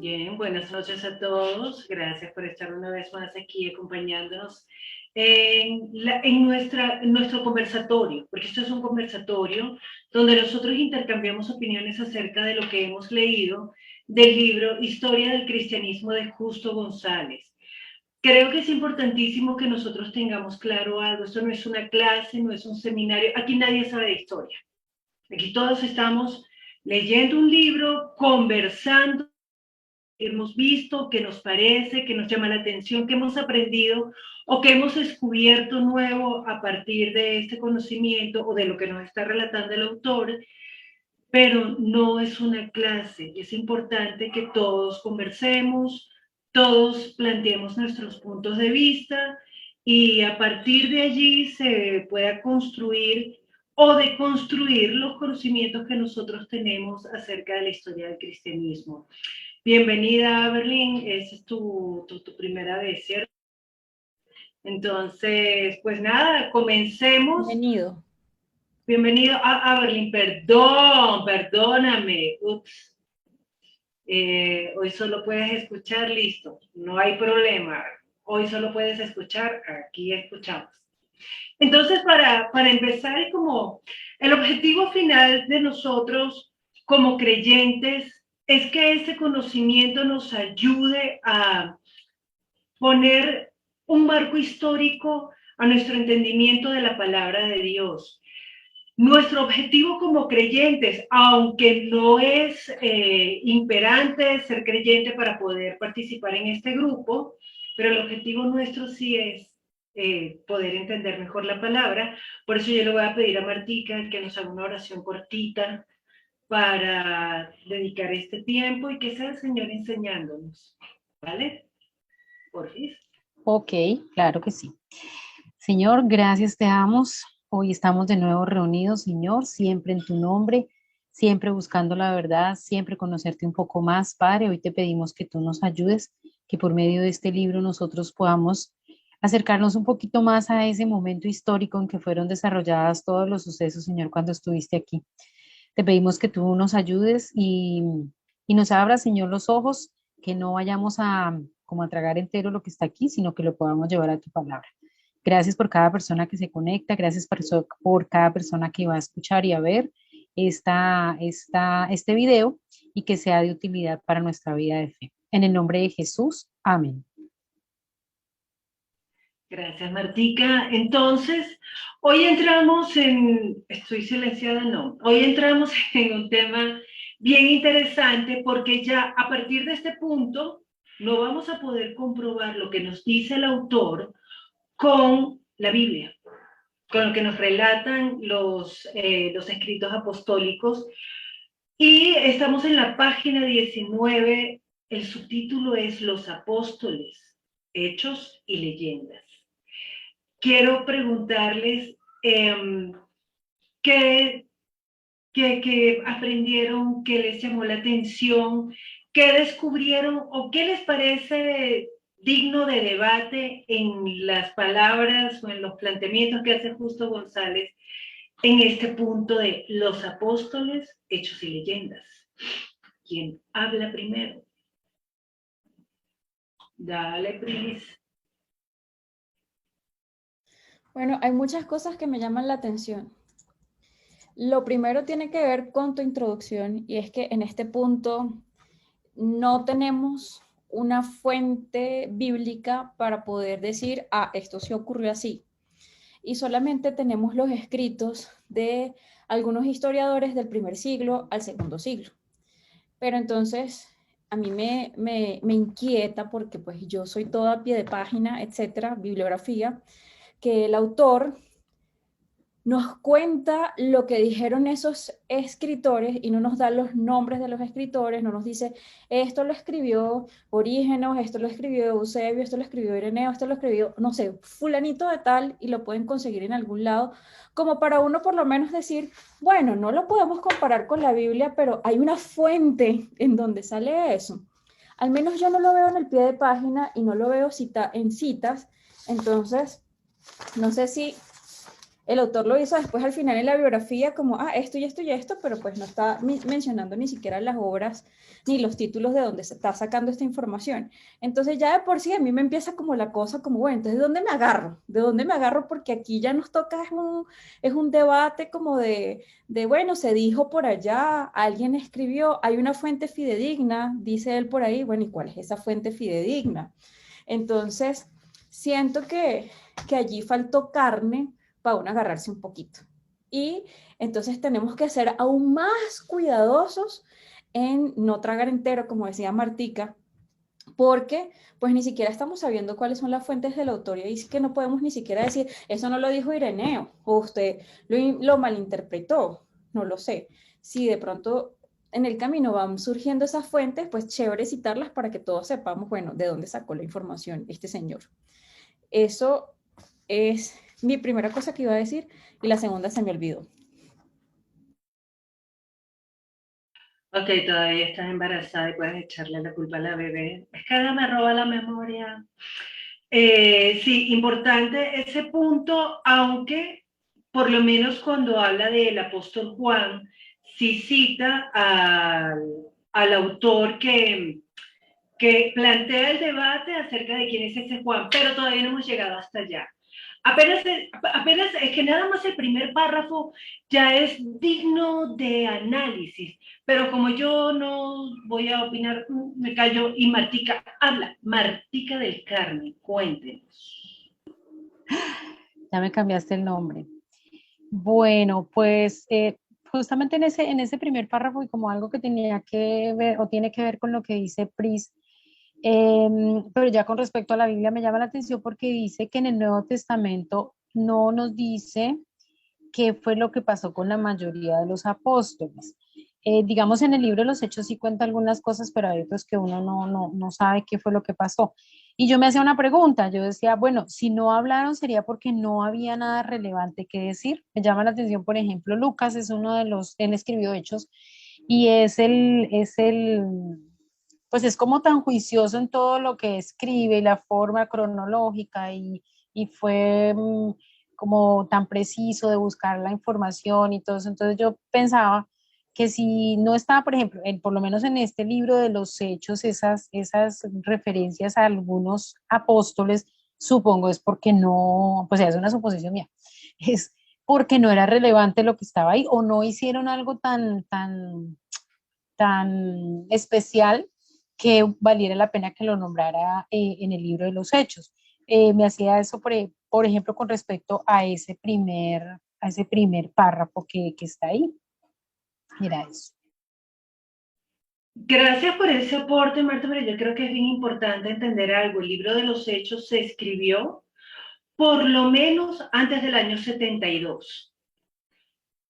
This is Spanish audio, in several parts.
Bien, buenas noches a todos. Gracias por estar una vez más aquí acompañándonos en nuestro conversatorio, porque esto es un conversatorio donde nosotros intercambiamos opiniones acerca de lo que hemos leído del libro Historia del Cristianismo de Justo González. Creo que es importantísimo que nosotros tengamos claro algo. Esto no es una clase, no es un seminario. Aquí nadie sabe de historia. Aquí todos estamos leyendo un libro, conversando, que hemos visto, que nos parece, que nos llama la atención, que hemos aprendido o que hemos descubierto nuevo a partir de este conocimiento o de lo que nos está relatando el autor, pero no es una clase. Es importante que todos conversemos, todos planteemos nuestros puntos de vista y a partir de allí se pueda construir o deconstruir los conocimientos que nosotros tenemos acerca de la historia del cristianismo. Bienvenida, Berlín. Esa es tu primera vez, ¿cierto? Entonces, pues nada, comencemos. Bienvenido. Bienvenido a Berlín. Perdóname. Ups. Hoy solo puedes escuchar, listo. No hay problema. Hoy solo puedes escuchar, aquí escuchamos. Entonces, para empezar, como el objetivo final de nosotros como creyentes es que ese conocimiento nos ayude a poner un marco histórico a nuestro entendimiento de la palabra de Dios. Nuestro objetivo como creyentes, aunque no es imperante ser creyente para poder participar en este grupo, pero el objetivo nuestro sí es poder entender mejor la palabra. Por eso yo le voy a pedir a Martica que nos haga una oración cortita para dedicar este tiempo y que sea el Señor enseñándonos. ¿Vale? Por fin. Ok, claro que sí. Señor, gracias te damos. Hoy estamos de nuevo reunidos, Señor, siempre en tu nombre, siempre buscando la verdad, siempre conocerte un poco más, Padre. Hoy te pedimos que tú nos ayudes, que por medio de este libro nosotros podamos acercarnos un poquito más a ese momento histórico en que fueron desarrollados todos los sucesos, Señor, cuando estuviste aquí. Te pedimos que tú nos ayudes y nos abras, Señor, los ojos, que no vayamos a como a tragar entero lo que está aquí, sino que lo podamos llevar a tu palabra. Gracias por cada persona que se conecta, gracias por cada persona que va a escuchar y a ver este video y que sea de utilidad para nuestra vida de fe. En el nombre de Jesús, amén. Gracias, Martica. Entonces, hoy entramos estoy silenciada, no, hoy entramos en un tema bien interesante porque ya a partir de este punto no vamos a poder comprobar lo que nos dice el autor con la Biblia, con lo que nos relatan los escritos apostólicos. Y estamos en la página 19, el subtítulo es Los Apóstoles, Hechos y Leyendas. Quiero preguntarles qué, qué aprendieron, qué les llamó la atención, qué descubrieron o qué les parece digno de debate en las palabras o en los planteamientos que hace Justo González en este punto de los apóstoles, hechos y leyendas. ¿Quién habla primero? Dale, Pris. Bueno, hay muchas cosas que me llaman la atención. Lo primero tiene que ver con tu introducción y es que en este punto no tenemos una fuente bíblica para poder decir, esto sí ocurrió así. Y solamente tenemos los escritos de algunos historiadores del primer siglo al segundo siglo. Pero entonces a mí me inquieta porque pues yo soy toda a pie de página, etcétera, bibliografía, que el autor nos cuenta lo que dijeron esos escritores y no nos da los nombres de los escritores, no nos dice, esto lo escribió Orígenes, esto lo escribió Eusebio, esto lo escribió Ireneo, esto lo escribió, no sé, fulanito de tal, y lo pueden conseguir en algún lado, como para uno por lo menos decir, bueno, no lo podemos comparar con la Biblia, pero hay una fuente en donde sale eso. Al menos yo no lo veo en el pie de página y no lo veo en citas, entonces, no sé si el autor lo hizo después al final en la biografía como, esto y esto y esto, pero pues no está mencionando ni siquiera las obras ni los títulos de donde se está sacando esta información. Entonces ya de por sí a mí me empieza como la cosa como, bueno, entonces ¿de dónde me agarro? ¿De dónde me agarro? Porque aquí ya nos toca, es un debate como bueno, se dijo por allá, alguien escribió, hay una fuente fidedigna, dice él por ahí, bueno, ¿y cuál es esa fuente fidedigna? Entonces, siento que allí faltó carne para uno agarrarse un poquito. Y entonces tenemos que ser aún más cuidadosos en no tragar entero, como decía Martica, porque pues ni siquiera estamos sabiendo cuáles son las fuentes de la autoría y que no podemos ni siquiera decir, eso no lo dijo Ireneo, o usted lo malinterpretó, no lo sé. Si de pronto en el camino van surgiendo esas fuentes, pues chévere citarlas para que todos sepamos, bueno, de dónde sacó la información este señor. Eso es mi primera cosa que iba a decir y la segunda se me olvidó. Ok, todavía estás embarazada y puedes echarle la culpa a la bebé. Es que ella me roba la memoria. Sí, importante ese punto, aunque por lo menos cuando habla del apóstol Juan, sí cita al autor que plantea el debate acerca de quién es ese Juan, pero todavía no hemos llegado hasta allá. Apenas es que nada más el primer párrafo ya es digno de análisis, pero como yo no voy a opinar, me callo y Martica habla. Martica del Carmen, cuéntenos. Ya me cambiaste el nombre. Bueno, pues justamente en ese primer párrafo y como algo que tenía que ver o tiene que ver con lo que dice Pris, pero ya con respecto a la Biblia me llama la atención porque dice que en el Nuevo Testamento no nos dice qué fue lo que pasó con la mayoría de los apóstoles. Digamos, en el libro de los Hechos sí cuenta algunas cosas, pero hay otros que uno no sabe qué fue lo que pasó. Y yo me hacía una pregunta, yo decía, bueno, si no hablaron sería porque no había nada relevante que decir. Me llama la atención, por ejemplo, Lucas es uno de los, él escribió Hechos y pues es como tan juicioso en todo lo que escribe y la forma cronológica y fue como tan preciso de buscar la información y todo eso. Entonces yo pensaba que si no estaba, por ejemplo, por lo menos en este libro de los Hechos, esas referencias a algunos apóstoles, supongo es porque no, pues es una suposición mía, es porque no era relevante lo que estaba ahí o no hicieron algo tan especial que valiera la pena que lo nombrara en el libro de los Hechos. Me hacía eso, por ejemplo, con respecto a ese primer párrafo que está ahí. Mira eso. Gracias por ese aporte, Marta, pero yo creo que es bien importante entender algo. El libro de los Hechos se escribió por lo menos antes del año 72.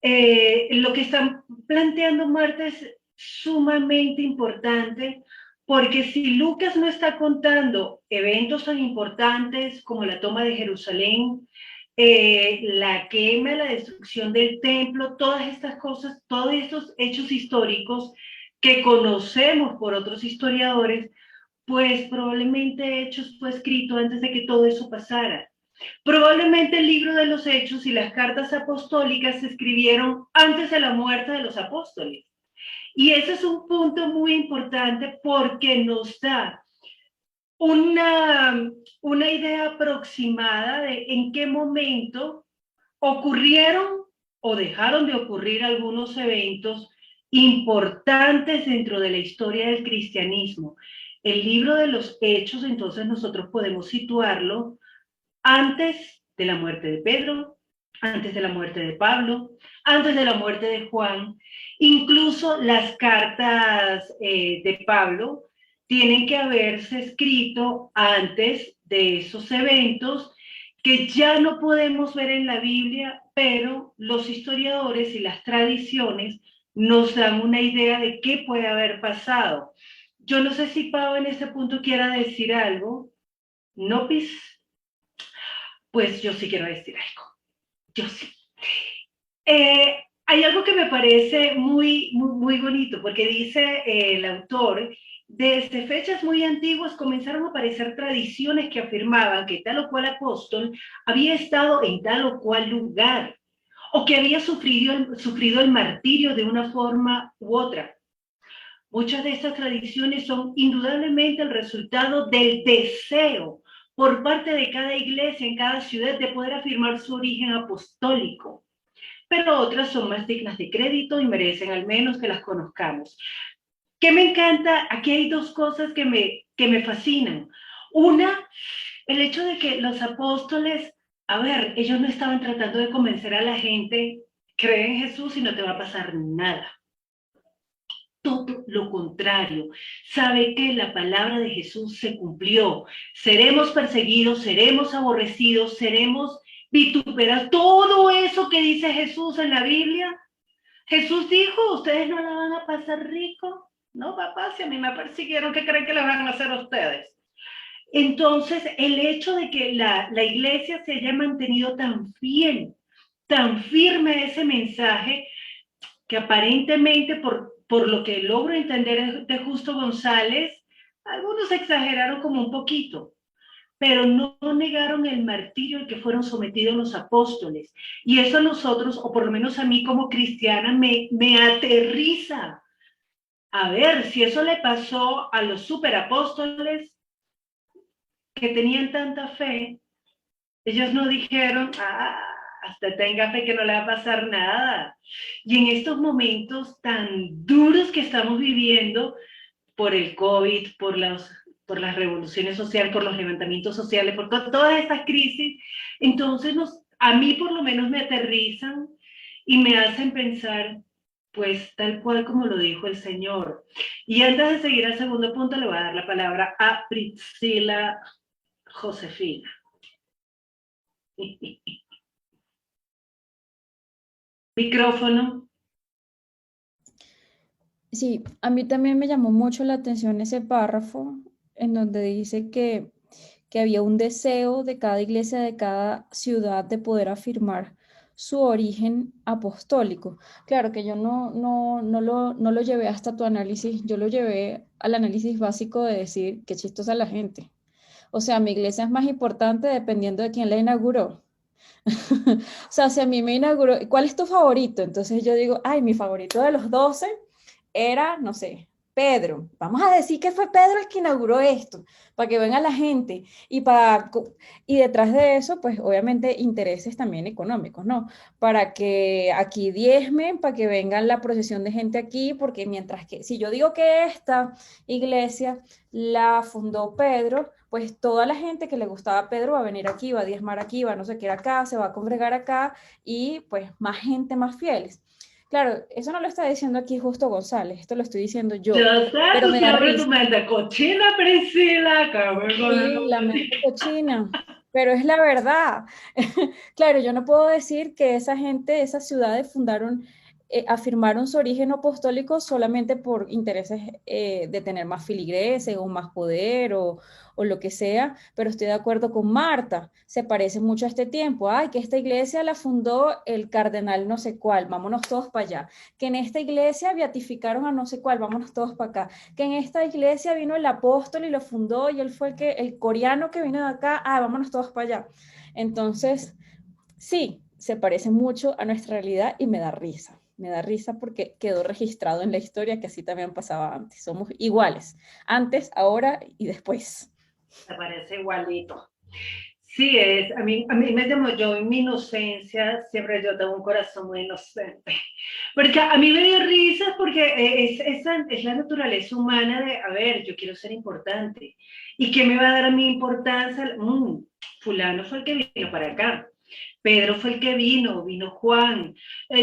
Lo que están planteando Marta es sumamente importante porque si Lucas no está contando eventos tan importantes como la toma de Jerusalén, la quema, la destrucción del templo, todas estas cosas, todos estos hechos históricos que conocemos por otros historiadores, pues probablemente Hechos fue escrito antes de que todo eso pasara. Probablemente el libro de los Hechos y las cartas apostólicas se escribieron antes de la muerte de los apóstoles. Y ese es un punto muy importante porque nos da una idea aproximada de en qué momento ocurrieron o dejaron de ocurrir algunos eventos importantes dentro de la historia del cristianismo. El libro de los Hechos, entonces nosotros podemos situarlo antes de la muerte de Pedro, antes de la muerte de Pablo, antes de la muerte de Juan. Incluso las cartas de Pablo tienen que haberse escrito antes de esos eventos que ya no podemos ver en la Biblia, pero los historiadores y las tradiciones nos dan una idea de qué puede haber pasado. Yo no sé si Pau en este punto quiera decir algo. ¿No, Pis? Pues yo sí quiero decir algo. Yo sí. Hay algo que me parece muy bonito, porque dice el autor Desde fechas muy antiguas comenzaron a aparecer tradiciones que afirmaban que tal o cual apóstol había estado en tal o cual lugar, o que había sufrido el martirio de una forma u otra. Muchas de estas tradiciones son indudablemente el resultado del deseo por parte de cada iglesia en cada ciudad de poder afirmar su origen apostólico, pero otras son más dignas de crédito y merecen al menos que las conozcamos. ¿Qué me encanta? Aquí hay dos cosas que me fascinan. Una, el hecho de que los apóstoles, a ver, ellos no estaban tratando de convencer a la gente, cree en Jesús y no te va a pasar nada. Todo lo contrario. Sabe que la palabra de Jesús se cumplió. Seremos perseguidos, seremos aborrecidos, seremos vituperados. Todo eso que dice Jesús en la Biblia, Jesús dijo, ustedes no la van a pasar rico. No, papá, si a mí me persiguieron, ¿qué creen que le van a hacer a ustedes? Entonces, el hecho de que la iglesia se haya mantenido tan fiel, tan firme a ese mensaje, que aparentemente, por lo que logro entender de Justo González, algunos exageraron como un poquito, pero no negaron el martirio al que fueron sometidos los apóstoles. Y eso a nosotros, o por lo menos a mí como cristiana, me aterriza. A ver, si eso le pasó a los superapóstoles que tenían tanta fe, ellos no dijeron, hasta tenga fe que no le va a pasar nada. Y en estos momentos tan duros que estamos viviendo por el COVID, por las revoluciones sociales, por los levantamientos sociales, por todas estas crisis, entonces a mí por lo menos me aterrizan y me hacen pensar, pues tal cual como lo dijo el Señor. Y antes de seguir al segundo punto, le voy a dar la palabra a Priscila Josefina. Micrófono. Sí, a mí también me llamó mucho la atención ese párrafo en donde dice que había un deseo de cada iglesia, de cada ciudad, de poder afirmar su origen apostólico. Claro que yo no lo llevé hasta tu análisis, yo lo llevé al análisis básico de decir qué chistosa la gente. O sea, mi iglesia es más importante dependiendo de quién la inauguró. O sea, si a mí me inauguró, ¿cuál es tu favorito? Entonces yo digo, ay, mi favorito de los 12 era, no sé, Pedro. Vamos a decir que fue Pedro el que inauguró esto, para que venga la gente. Y detrás de eso, pues obviamente intereses también económicos, ¿no? Para que aquí diezmen, para que venga la procesión de gente aquí, porque mientras que, si yo digo que esta iglesia la fundó Pedro, pues toda la gente que le gustaba a Pedro va a venir aquí, va a diezmar aquí, va a no sé qué acá, se va a congregar acá y pues más gente, más fieles. Claro, eso no lo está diciendo aquí Justo González, esto lo estoy diciendo yo, Yo sé, pero tú me da siempre risa. tu mente cochina, Priscila, Sí, la mente cochina, pero es la verdad. Claro, yo no puedo decir que esa gente, esas ciudades fundaron, afirmaron su origen apostólico solamente por intereses de tener más filigreses o más poder o lo que sea, pero estoy de acuerdo con Marta, se parece mucho a este tiempo. Ay, que esta iglesia la fundó el cardenal no sé cuál, vámonos todos para allá. Que en esta iglesia beatificaron a no sé cuál, vámonos todos para acá. Que en esta iglesia vino el apóstol y lo fundó y él fue el coreano que vino de acá, vámonos todos para allá. Entonces, sí, se parece mucho a nuestra realidad y me da risa. Me da risa porque quedó registrado en la historia que así también pasaba antes. Somos iguales, antes, ahora y después. te parece igualito. Sí, a mí me llamó, yo en mi inocencia, siempre yo tengo un corazón muy inocente, porque a mí me dio risa porque es la naturaleza humana de, a ver, yo quiero ser importante, ¿y qué me va a dar a mi importancia? Fulano fue el que vino para acá, Pedro fue el que vino Juan.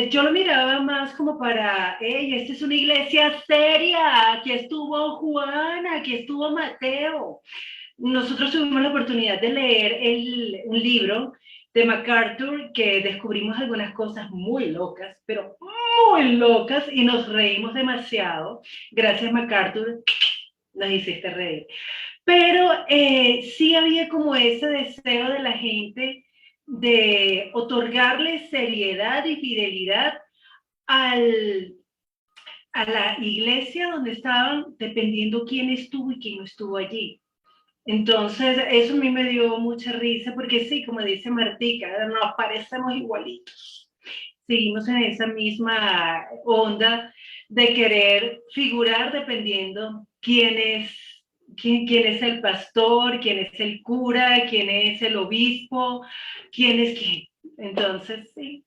Yo lo miraba más como para, hey, esta es una iglesia seria, aquí estuvo Juan, aquí estuvo Mateo. Nosotros tuvimos la oportunidad de leer un libro de MacArthur que descubrimos algunas cosas muy locas, pero muy locas, y nos reímos demasiado. Gracias, MacArthur, nos hiciste reír. Pero sí había como ese deseo de la gente de otorgarle seriedad y fidelidad al, a la iglesia donde estaban, dependiendo quién estuvo y quién no estuvo allí. Entonces, eso a mí me dio mucha risa, porque sí, como dice Martica, nos parecemos igualitos. Seguimos en esa misma onda de querer figurar dependiendo quién es el pastor, quién es el cura, quién es el obispo, quién es quién. Entonces, sí,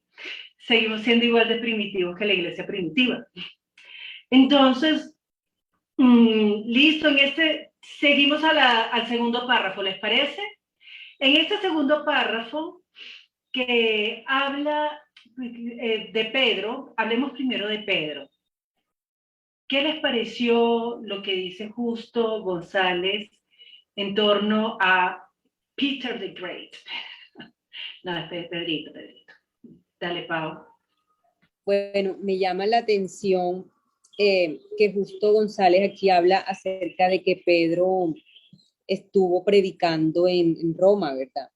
seguimos siendo igual de primitivos que la iglesia primitiva. Entonces, listo, seguimos al segundo párrafo, ¿les parece? En este segundo párrafo que habla de Pedro, hablemos primero de Pedro. ¿Qué les pareció lo que dice Justo González en torno a Peter the Great? No, es Pedrito. Dale, Pau. Bueno, me llama la atención que Justo González aquí habla acerca de que Pedro estuvo predicando en Roma, ¿verdad?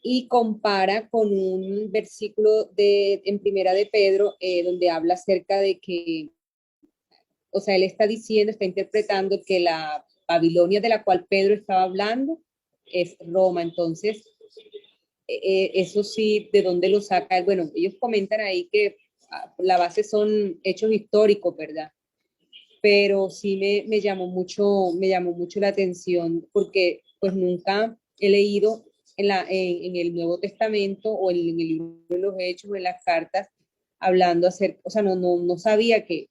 Y compara con un versículo en Primera de Pedro, donde habla acerca de que, o sea, él está diciendo, está interpretando que la Babilonia de la cual Pedro estaba hablando es Roma. Entonces, eso sí, ¿de dónde lo saca? Bueno, ellos comentan ahí que la base son hechos históricos, ¿verdad? Pero sí me llamó mucho la atención porque pues nunca he leído en el Nuevo Testamento o en el libro de los Hechos o en las cartas hablando acerca, o sea, no sabía que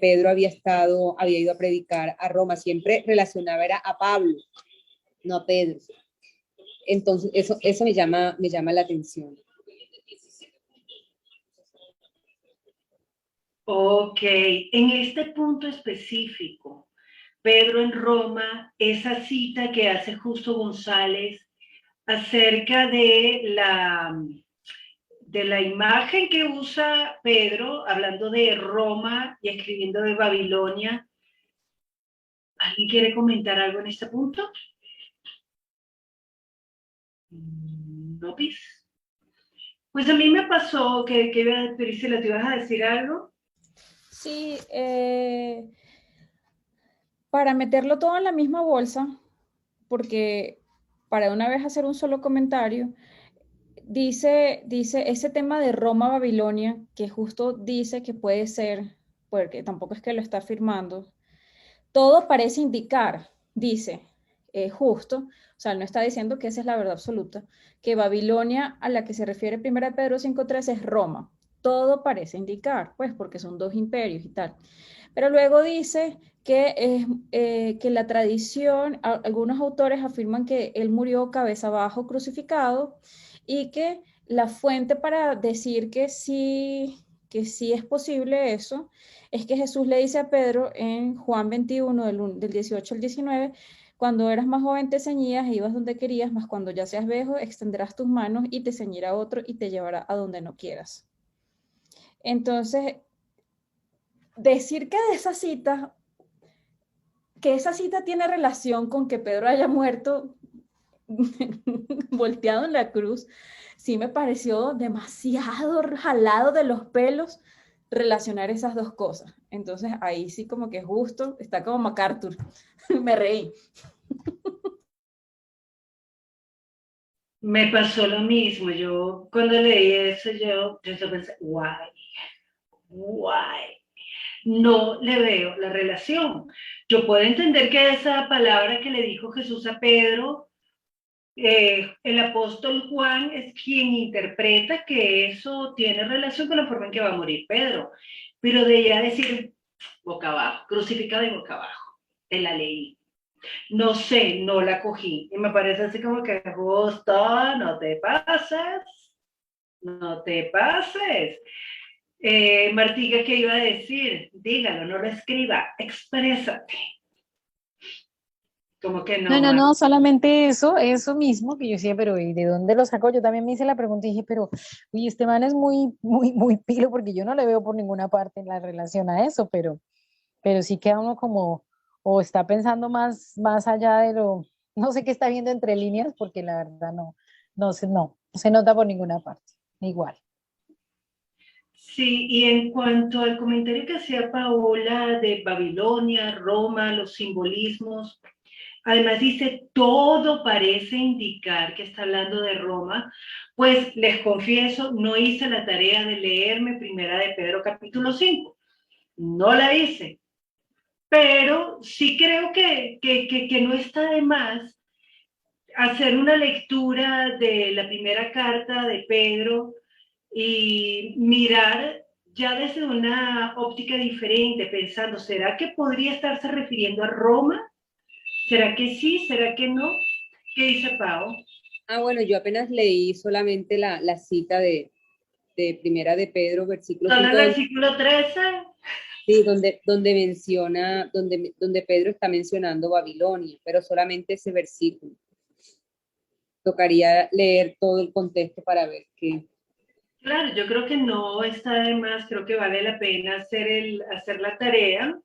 Pedro había ido a predicar a Roma, siempre relacionaba era a Pablo, no a Pedro. Entonces, eso me llama la atención. Ok, en este punto específico, Pedro en Roma, esa cita que hace Justo González acerca de la imagen que usa Pedro, hablando de Roma y escribiendo de Babilonia. ¿Alguien quiere comentar algo en este punto? ¿No, Pis? Pues a mí me pasó que Priscila, ¿te ibas a decir algo? Sí, para meterlo todo en la misma bolsa, porque para una vez hacer un solo comentario, dice ese tema de Roma-Babilonia, que justo dice que puede ser, porque tampoco es que lo está afirmando, todo parece indicar, dice justo, o sea, no está diciendo que esa es la verdad absoluta, que Babilonia a la que se refiere 1 Pedro 5.3 es Roma. Todo parece indicar, pues, porque son dos imperios y tal. Pero luego dice que la tradición, algunos autores afirman que él murió cabeza abajo crucificado y que la fuente para decir que sí es posible eso es que Jesús le dice a Pedro en Juan 21, del 18 al 19, cuando eras más joven te ceñías e ibas donde querías, mas cuando ya seas viejo extenderás tus manos y te ceñirá otro y te llevará a donde no quieras. Entonces, decir que esa cita tiene relación con que Pedro haya muerto volteado en la cruz, sí me pareció demasiado jalado de los pelos relacionar esas dos cosas. Entonces ahí sí como que justo, está como MacArthur, me reí. Me pasó lo mismo, yo cuando leí eso, yo pensé, guay, no le veo la relación. Yo puedo entender que esa palabra que le dijo Jesús a Pedro, el apóstol Juan es quien interpreta que eso tiene relación con la forma en que va a morir Pedro, pero de ella decir boca abajo, crucificado y boca abajo, te la leí. No sé, no la cogí. Y me parece así como que justo, no te pases, no te pases. Martica, ¿qué iba a decir? Dígalo, no lo escriba, exprésate. Como que no, No, solamente eso mismo que yo decía, pero ¿y de dónde lo sacó? Yo también me hice la pregunta y dije, pero, uy, este man es muy pilo porque yo no le veo por ninguna parte en la relación a eso, pero sí queda uno como, o está pensando más allá de no sé qué está viendo entre líneas porque la verdad no se nota por ninguna parte, igual. Sí, y en cuanto al comentario que hacía Paola de Babilonia, Roma, los simbolismos, además dice, todo parece indicar que está hablando de Roma, pues les confieso, no hice la tarea de leerme Primera de Pedro capítulo 5, no la hice, pero sí creo que no está de más hacer una lectura de la primera carta de Pedro y mirar ya desde una óptica diferente, pensando, ¿será que podría estarse refiriendo a Roma? ¿Será que sí? ¿Será que no? ¿Qué dice Pau? Ah, bueno, yo apenas leí solamente la cita de Primera de Pedro, versículo Solo 5, el versículo 13. sí, donde menciona, donde Pedro está mencionando Babilonia, pero solamente ese versículo. Tocaría leer todo el contexto para ver qué. Claro, yo creo que no está de más, creo que vale la pena hacer la tarea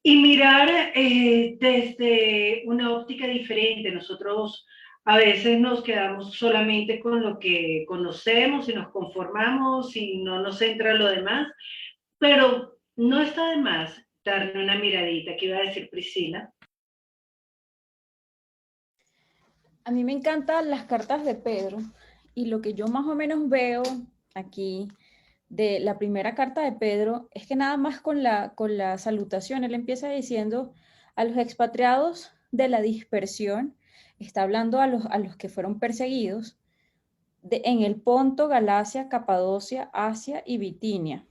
y mirar desde una óptica diferente. Nosotros a veces nos quedamos solamente con lo que conocemos y nos conformamos y no nos entra lo demás, pero no está de más darle una miradita, que iba a decir Priscila. A mí me encantan las cartas de Pedro y lo que yo más o menos veo aquí de la primera carta de Pedro es que nada más con la salutación, él empieza diciendo a los expatriados de la dispersión, está hablando a los que fueron perseguidos en el Ponto, Galacia, Capadocia, Asia y Bitinia.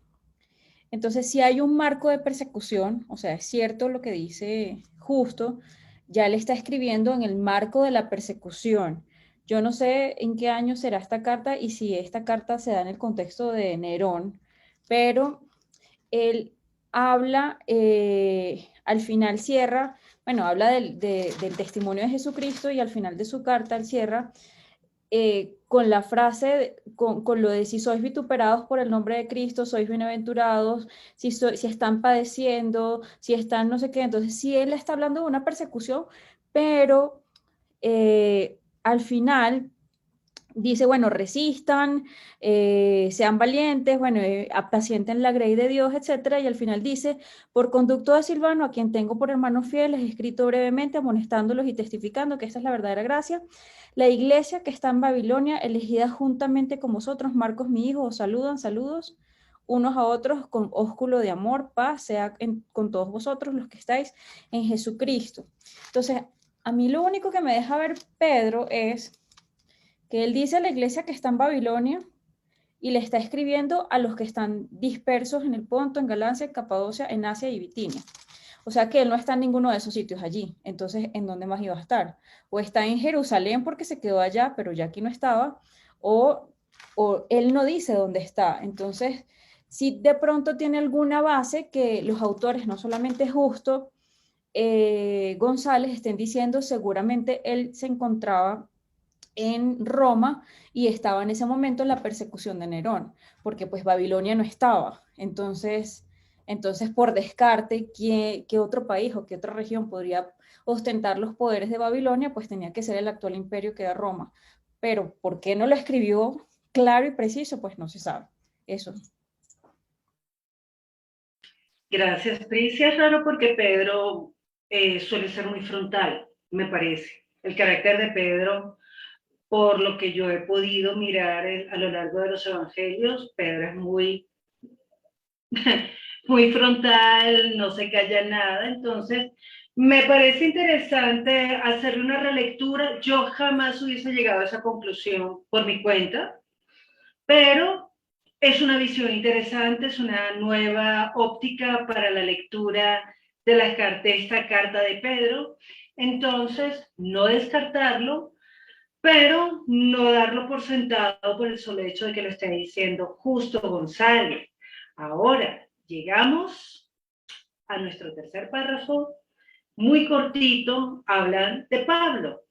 Entonces, si hay un marco de persecución, o sea, es cierto lo que dice Justo, ya le está escribiendo en el marco de la persecución. Yo no sé en qué año será esta carta y si esta carta se da en el contexto de Nerón, pero él habla, al final cierra, bueno, habla del testimonio de Jesucristo y al final de su carta él cierra con la frase, con lo de si sois vituperados por el nombre de Cristo, sois bienaventurados, si están padeciendo, si están no sé qué. Entonces, sí, él está hablando de una persecución, pero al final dice, bueno, resistan, sean valientes, bueno, apacienten la grey de Dios, etcétera, y al final dice, por conducto de Silvano, a quien tengo por hermanos fieles, escrito brevemente, amonestándolos y testificando que esta es la verdadera gracia, la iglesia que está en Babilonia, elegida juntamente con vosotros, Marcos, mi hijo, os saludan, saludos unos a otros con ósculo de amor, paz, sea con todos vosotros los que estáis en Jesucristo. Entonces, a mí lo único que me deja ver Pedro es que él dice a la iglesia que está en Babilonia y le está escribiendo a los que están dispersos en el Ponto, en Galacia, en Capadocia, en Asia y Bitinia. O sea que él no está en ninguno de esos sitios allí. Entonces, ¿en dónde más iba a estar? O está en Jerusalén porque se quedó allá, pero ya aquí no estaba, o, o él no dice dónde está. Entonces, si de pronto tiene alguna base que los autores, no solamente Justo, González, estén diciendo, seguramente él se encontraba en Roma y estaba en ese momento en la persecución de Nerón, porque pues Babilonia no estaba. Entonces por descarte, ¿qué otro país o qué otra región podría ostentar los poderes de Babilonia? Pues tenía que ser el actual imperio que era Roma. Pero ¿por qué no lo escribió claro y preciso? Pues no se sabe. Eso. Gracias, Priscila. Es raro porque Pedro suele ser muy frontal, me parece. El carácter de Pedro, por lo que yo he podido mirar a lo largo de los evangelios, Pedro es muy, muy frontal, no se calla nada. Entonces, me parece interesante hacerle una relectura. Yo jamás hubiese llegado a esa conclusión por mi cuenta, pero es una visión interesante, es una nueva óptica para la lectura de esta carta de Pedro. Entonces, no descartarlo, pero no darlo por sentado por el solo hecho de que lo esté diciendo Justo González. Ahora, llegamos a nuestro tercer párrafo, muy cortito, hablan de Pablo.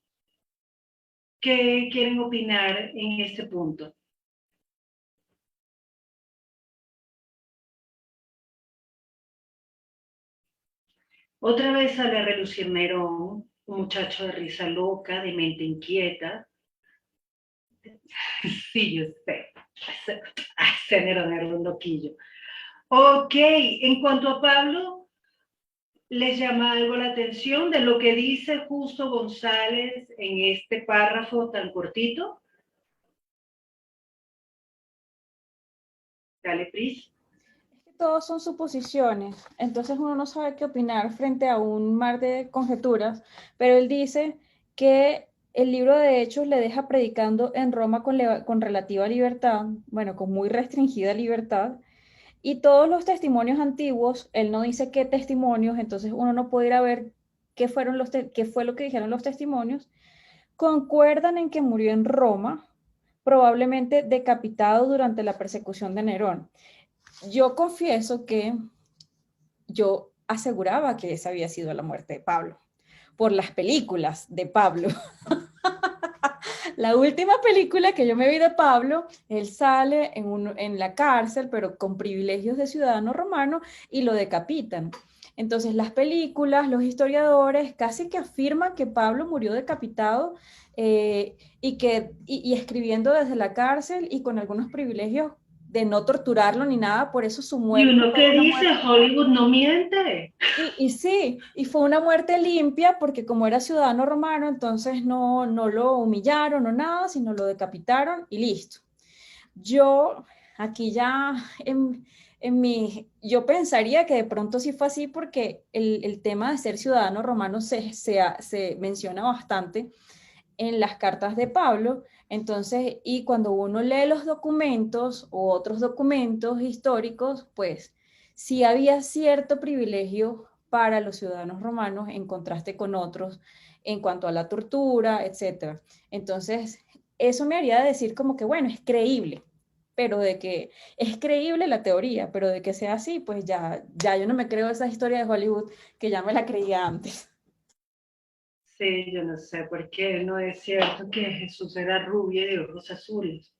¿Qué quieren opinar en este punto? Otra vez sale a relucir Nerón, un muchacho de risa loca, de mente inquieta. Sí, yo sé. Se Nerón era un loquillo. Ok, en cuanto a Pablo, ¿les llama algo la atención de lo que dice Justo González en este párrafo tan cortito? Dale, Pris. Todos son suposiciones, entonces uno no sabe qué opinar frente a un mar de conjeturas, pero él dice que el libro de Hechos le deja predicando en Roma con relativa libertad, bueno, con muy restringida libertad, y todos los testimonios antiguos, él no dice qué testimonios, entonces uno no puede ir a ver qué fue lo que dijeron los testimonios, concuerdan en que murió en Roma, probablemente decapitado durante la persecución de Nerón. Yo confieso que yo aseguraba que esa había sido la muerte de Pablo, por las películas de Pablo. La última película que yo me vi de Pablo, él sale en la cárcel, pero con privilegios de ciudadano romano, y lo decapitan. Entonces las películas, los historiadores casi que afirman que Pablo murió decapitado y escribiendo desde la cárcel y con algunos privilegios de no torturarlo ni nada, por eso su Y muerte uno fue que una dice, muerte. Hollywood no miente. Y sí, y fue una muerte limpia porque como era ciudadano romano, entonces no lo humillaron o nada, sino lo decapitaron y listo. Yo aquí ya yo pensaría que de pronto sí fue así porque el tema de ser ciudadano romano se menciona bastante en las cartas de Pablo. Entonces, y cuando uno lee los documentos o otros documentos históricos, pues sí había cierto privilegio para los ciudadanos romanos en contraste con otros en cuanto a la tortura, etc. Entonces, eso me haría decir como que, bueno, es creíble, pero de que es creíble la teoría, pero de que sea así, pues ya yo no me creo esa historia de Hollywood que ya me la creía antes. Sí, yo no sé por qué no es cierto que Jesús era rubio y de ojos azules.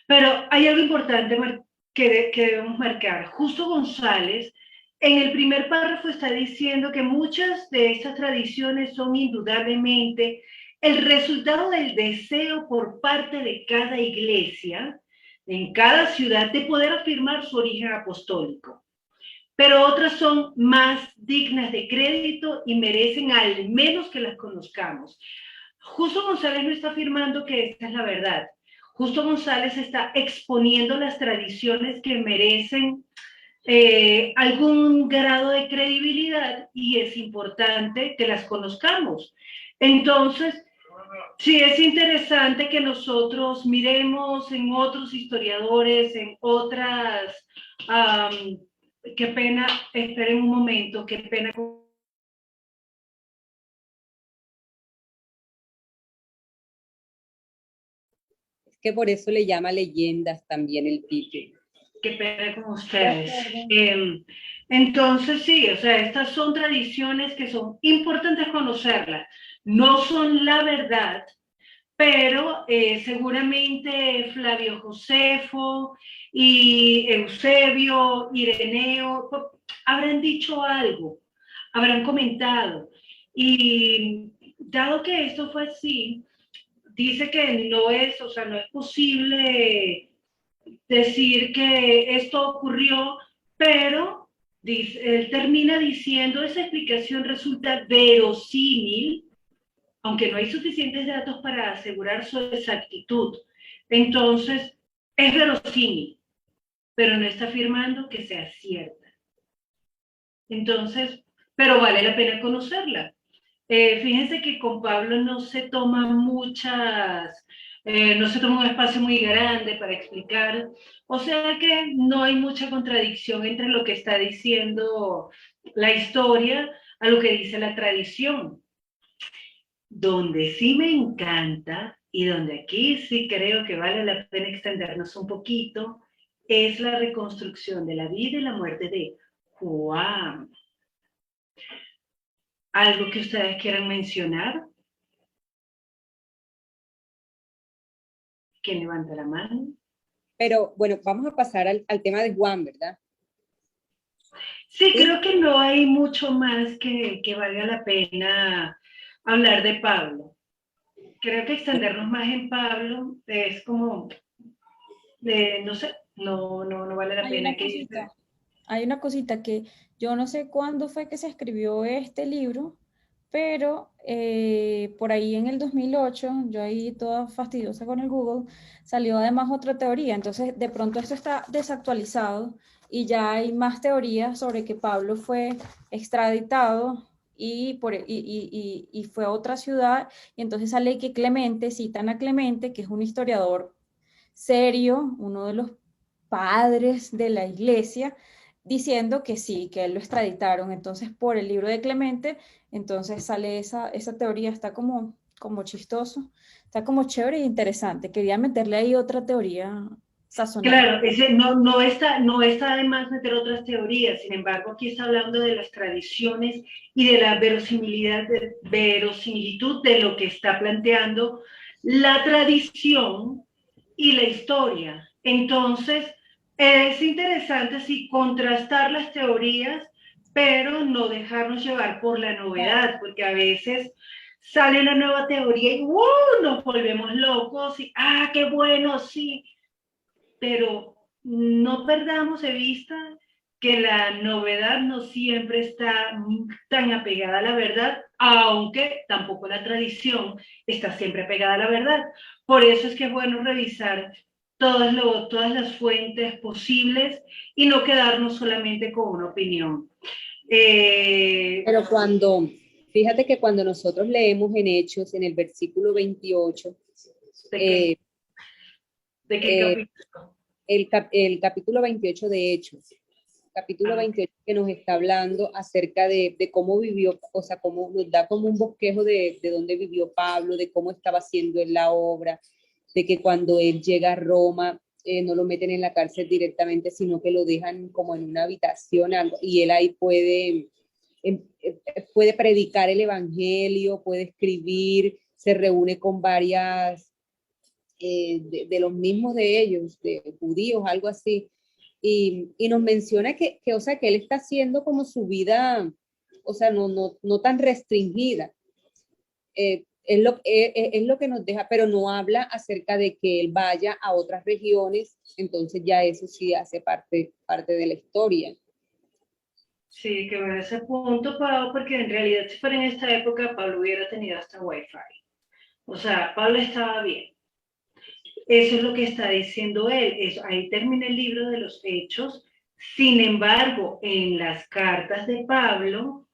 Pero hay algo importante que debemos marcar. Justo González, en el primer párrafo está diciendo que muchas de estas tradiciones son indudablemente el resultado del deseo por parte de cada iglesia, en cada ciudad, de poder afirmar su origen apostólico. Pero otras son más dignas de crédito y merecen al menos que las conozcamos. Justo González no está afirmando que esta es la verdad. Justo González está exponiendo las tradiciones que merecen algún grado de credibilidad y es importante que las conozcamos. Entonces, sí es interesante que nosotros miremos en otros historiadores, en otras... qué pena, esperen un momento, qué pena. Es que por eso le llama leyendas también el título. Qué pena con ustedes. Entonces, sí, o sea, estas son tradiciones que son importantes conocerlas. No son la verdad, pero seguramente Flavio Josefo y Eusebio, Ireneo, habrán dicho algo, habrán comentado. Y dado que esto fue así, dice que no es, o sea, no es posible decir que esto ocurrió, pero él termina diciendo, esa explicación resulta verosímil, aunque no hay suficientes datos para asegurar su exactitud. Entonces, es verosímil, pero no está afirmando que sea cierta. Entonces, pero vale la pena conocerla. Fíjense que con Pablo no se toma no se toma un espacio muy grande para explicar, o sea que no hay mucha contradicción entre lo que está diciendo la historia a lo que dice la tradición. Donde sí me encanta y donde aquí sí creo que vale la pena extendernos un poquito, es la reconstrucción de la vida y la muerte de Juan. ¿Algo que ustedes quieran mencionar? ¿Quién levanta la mano? Pero bueno, vamos a pasar al tema de Juan, ¿verdad? Sí, creo que no hay mucho más que valga la pena hablar de Pablo. Creo que extendernos más en Pablo es como no sé, no vale la pena que... Hay una cosita que yo no sé cuándo fue que se escribió este libro, pero por ahí en el 2008, yo ahí toda fastidiosa con el Google, salió además otra teoría. Entonces, de pronto esto está desactualizado y ya hay más teorías sobre que Pablo fue extraditado y fue a otra ciudad. Y entonces sale que Clemente, citan a Clemente, que es un historiador serio, uno de los padres de la iglesia, diciendo que sí, que él lo extraditaron. Entonces, por el libro de Clemente, entonces sale esa teoría, está como chistoso, está como chévere e interesante. Quería meterle ahí otra teoría sazonada. Claro, no está de más meter otras teorías, sin embargo, aquí está hablando de las tradiciones y de la verosimilitud de lo que está planteando la tradición y la historia. Entonces, es interesante sí contrastar las teorías, pero no dejarnos llevar por la novedad, porque a veces sale una nueva teoría y nos volvemos locos y qué bueno, sí, pero no perdamos de vista que la novedad no siempre está tan apegada a la verdad, aunque tampoco la tradición está siempre apegada a la verdad. Por eso es que es bueno revisar todas las fuentes posibles y no quedarnos solamente con una opinión. Pero fíjate que cuando nosotros leemos en Hechos, en el versículo 28, ¿De qué, eh, de qué eh, capítulo? el capítulo 28 de Hechos, capítulo 28 que nos está hablando acerca de cómo vivió, o sea, cómo nos da como un bosquejo de dónde vivió Pablo, de cómo estaba haciendo él la obra, de que cuando él llega a Roma, no lo meten en la cárcel directamente, sino que lo dejan como en una habitación y él ahí puede predicar el evangelio, puede escribir, se reúne con varias de los mismos de ellos, de judíos, algo así, y nos menciona o sea, que él está haciendo como su vida, o sea, no tan restringida. Es lo que nos deja, pero no habla acerca de que él vaya a otras regiones, entonces ya eso sí hace parte de la historia. Sí, que bueno ese punto, Pablo, porque en realidad si fuera en esta época, Pablo hubiera tenido hasta Wi-Fi. O sea, Pablo estaba bien. Eso es lo que está diciendo él. Ahí termina el libro de los Hechos. Sin embargo, en las cartas de Pablo,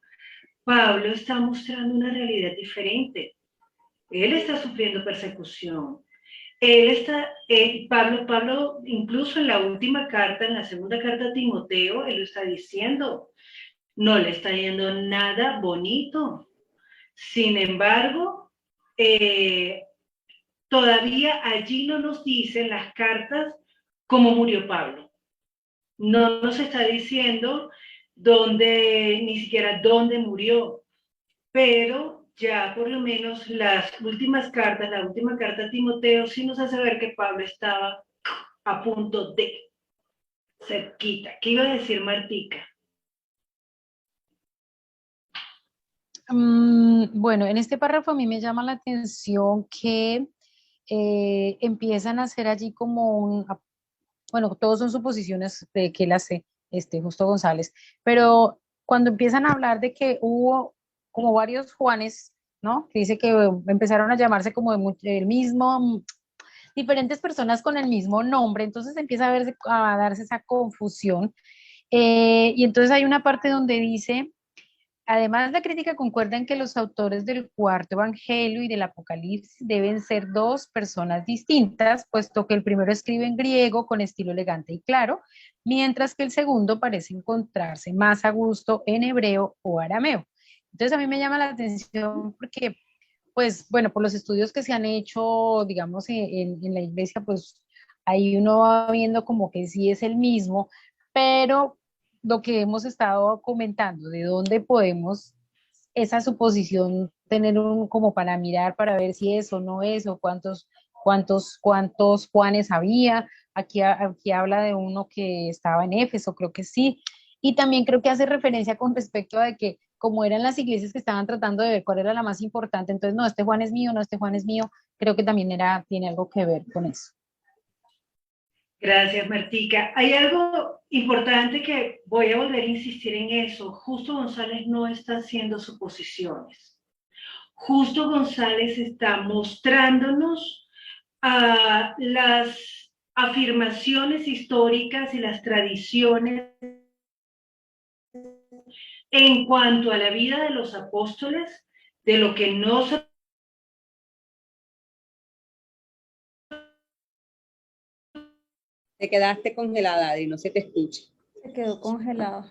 Pablo está mostrando una realidad diferente. Él está sufriendo persecución. Pablo, incluso en la última carta, en la segunda carta a Timoteo, él lo está diciendo. No le está yendo nada bonito. Sin embargo, todavía allí no nos dicen las cartas cómo murió Pablo. No nos está diciendo ni siquiera dónde murió, pero ya por lo menos las últimas cartas, la última carta a Timoteo sí nos hace ver que Pablo estaba a punto de cerquita. ¿Qué iba a decir Martica? Bueno, en este párrafo a mí me llama la atención que empiezan a hacer allí como bueno, todos son suposiciones de que él hace, Justo González, pero cuando empiezan a hablar de que hubo como varios Juanes, ¿no? Que dice que empezaron a llamarse como el mismo, diferentes personas con el mismo nombre, entonces empieza a darse esa confusión. Y entonces hay una parte donde dice: además, la crítica concuerda en que los autores del cuarto evangelio y del Apocalipsis deben ser dos personas distintas, puesto que el primero escribe en griego con estilo elegante y claro, mientras que el segundo parece encontrarse más a gusto en hebreo o arameo. Entonces, a mí me llama la atención porque, pues, bueno, por los estudios que se han hecho, digamos, en la iglesia, pues ahí uno va viendo como que sí es el mismo, pero lo que hemos estado comentando, de dónde podemos esa suposición tener como para mirar, para ver si es o no es, o cuántos Juanes había. Aquí habla de uno que estaba en Éfeso, creo que sí. Y también creo que hace referencia con respecto a de que como eran las iglesias que estaban tratando de ver cuál era la más importante, entonces no, este Juan es mío, no, este Juan es mío, creo que también tiene algo que ver con eso. Gracias, Martica. Hay algo importante que voy a volver a insistir en eso. Justo González no está haciendo suposiciones. Justo González está mostrándonos las afirmaciones históricas y las tradiciones en cuanto a la vida de los apóstoles, de lo que no se... Te quedaste congelada, Adri, no se te escucha. Se quedó congelado.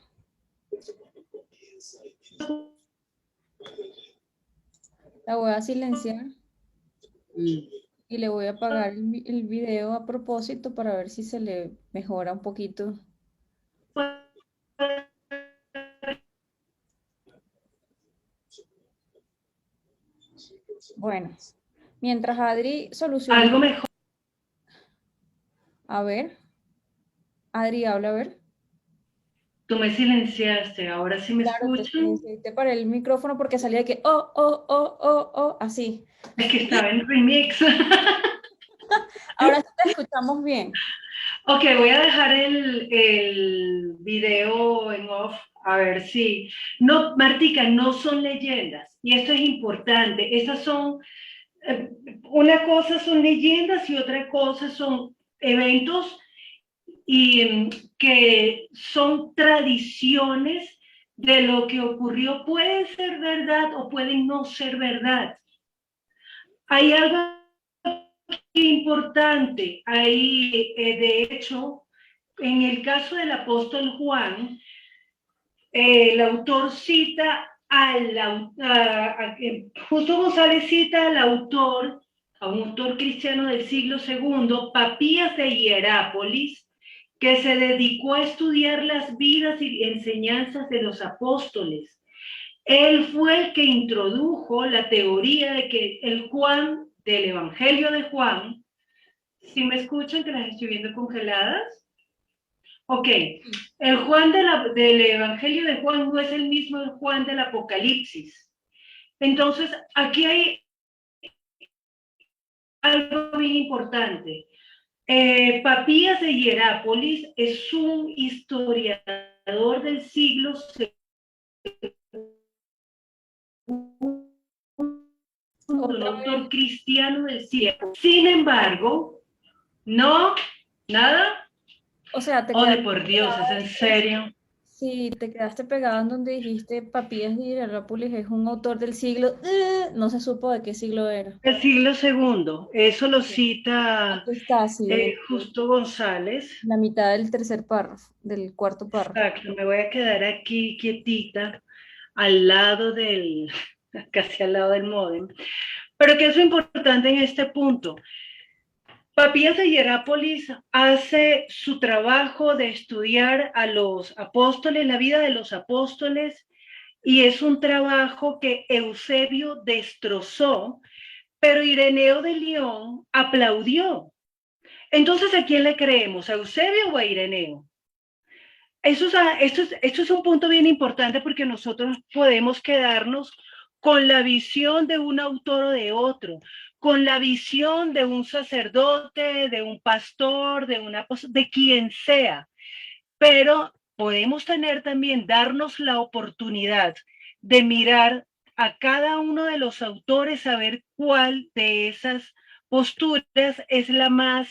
La voy a silenciar y le voy a apagar el video a propósito para ver si se le mejora un poquito. Bueno, mientras Adri soluciona. Algo mejor. A ver. Adri, habla, a ver. Tú me silenciaste, ahora sí me Claro, escuchan. te paré el micrófono porque salía de que, oh, así. Es que estaba en remix. Ahora sí te escuchamos bien. Ok, voy a dejar el video en off, a ver si... No, Martica, no son leyendas, y esto es importante. Estas son, una cosa son leyendas y otra cosa son eventos y que son tradiciones de lo que ocurrió. Pueden ser verdad o pueden no ser verdad. Hay algo importante ahí, de hecho, en el caso del apóstol Juan, el autor cita Justo González cita al autor, a un autor cristiano del siglo II, Papías de Hierápolis, que se dedicó a estudiar las vidas y enseñanzas de los apóstoles. Él fue el que introdujo la teoría de que el Juan, del Evangelio de Juan, ¿sí me escuchan que las estoy viendo congeladas? Ok, el Juan del Evangelio de Juan no es el mismo Juan del Apocalipsis. Entonces, aquí hay algo bien importante. Papías de Hierápolis es un historiador del siglo II, un autor cristiano del siglo. Sin embargo, no, nada. O sea, te quedaste por Dios, ¿es en serio? Sí, te quedaste pegado en donde dijiste Papías de Hierápolis es un autor del siglo, no se supo de qué siglo era. El siglo II, eso lo cita Aquí está, sí, Justo González. La mitad del tercer párrafo, del cuarto párrafo. Exacto, me voy a quedar aquí quietita, al lado casi al lado del módem. Pero ¿qué es lo importante en este punto? Papías de Hierápolis hace su trabajo de estudiar a los apóstoles, la vida de los apóstoles, y es un trabajo que Eusebio destrozó, pero Ireneo de León aplaudió. Entonces, ¿a quién le creemos? ¿A Eusebio o a Ireneo? Esto es un punto bien importante porque nosotros podemos quedarnos con la visión de un autor o de otro, con la visión de un sacerdote, de un pastor, de quien sea, pero podemos darnos la oportunidad de mirar a cada uno de los autores, a ver cuál de esas posturas es la más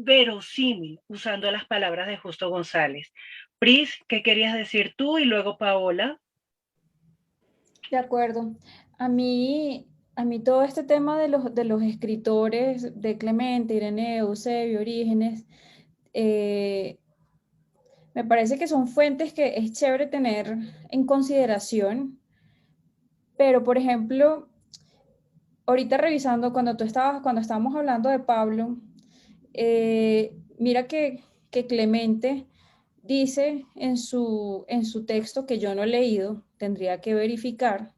verosímil, usando las palabras de Justo González. Pris, ¿qué querías decir tú? Y luego Paola. De acuerdo. A mí todo este tema de los escritores de Clemente, Ireneo, Eusebio, Orígenes, me parece que son fuentes que es chévere tener en consideración, pero por ejemplo, ahorita revisando, cuando estábamos hablando de Pablo, mira que Clemente dice en su texto, que yo no he leído, tendría que verificar.